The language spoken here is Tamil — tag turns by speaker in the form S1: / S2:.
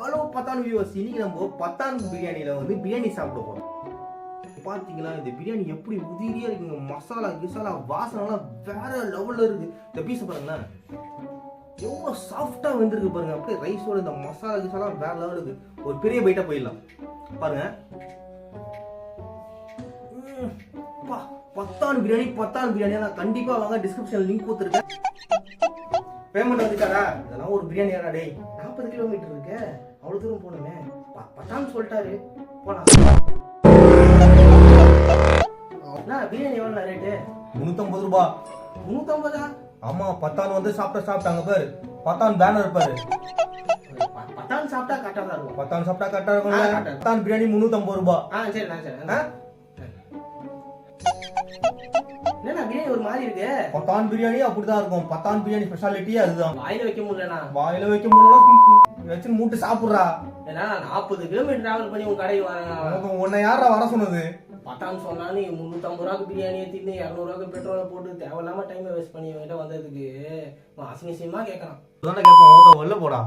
S1: ஹலோ பத்தான் வியூவர்ஸ், இன்னைக்கு நம்ம பத்தான் பிரியாணியில வந்து பிரியாணி சாப்பிட போறோம். பாத்தீங்களா இந்த பிரியாணி எப்படி உதிரியா இருக்குங்க. மசாலா கிசாலா வாசனைலாம் வேற லெவல்ல இருக்கு. இந்த பீஸ் பாருங்களேன், எவ்வளோ சாஃப்டா வெந்திருக்கு பாருங்க. அப்படியே ரைஸோட இந்த மசாலா கிசாலா வேற லெவல் இருக்கு. ஒரு பெரிய பைட்டா போயிடலாம் பாருங்க. பத்தான் பிரியாணி நான் கண்டிப்பா வாங்க, டிஸ்கிரிப்ஷன்ல லிங்க் கொடுத்துருக்கேன். பேமெண்ட் வந்துட்டாரா? இதெல்லாம் ஒரு பிரியாணி யாரா டேய்? 40 கிலோமீட்டர் இருக்கு, அவ்வளவு தூரம் போகணுமே. பத்தான் சொல்லிட்டாரு, போலாம். பிரியாணி எவ்வளவு ரேட்டு? 350 ரூபாய். 350? ஆமா, பத்தான் வந்து சாப்பிட்டாங்க பாரு. பத்தான் பேனர் பாரு. பத்தான் சாப்பிட்டா கரெக்டா தான் இருக்கும். பத்தான் சாப்பிட்டா கரெக்டா இருக்கும். பத்தான் பிரியாணி 350 ரூபாய். சரி. என்னடா பிரியாணி ஒரு மாதிரி இருக்கு? பத்தான் பிரியாணி அப்படிதான் இருக்கும். பத்தான் பிரியாணி ஸ்பெஷாலிட்டி அதுதான். வாயில வைக்க முடியல வச்சு மூட்டு சாப்பிடுறா. ஏன்னா 40 கிலோமீட்டர் டிராவல் பண்ணி உங்க கடைக்கு வரேன். உன்னை யாரா வர சொன்னது? பத்தான் சொன்னா நீ 350 ரூபாய்க்கு பிரியாணி ஏத்திட்டு 200 ரூபாய்க்கு பெட்ரோலை போட்டு தேவையில்லாம டைம் வேஸ்ட் பண்ணி வந்ததுக்கு அசிங்கமா கேட்கறான். கேட்பான், போடா.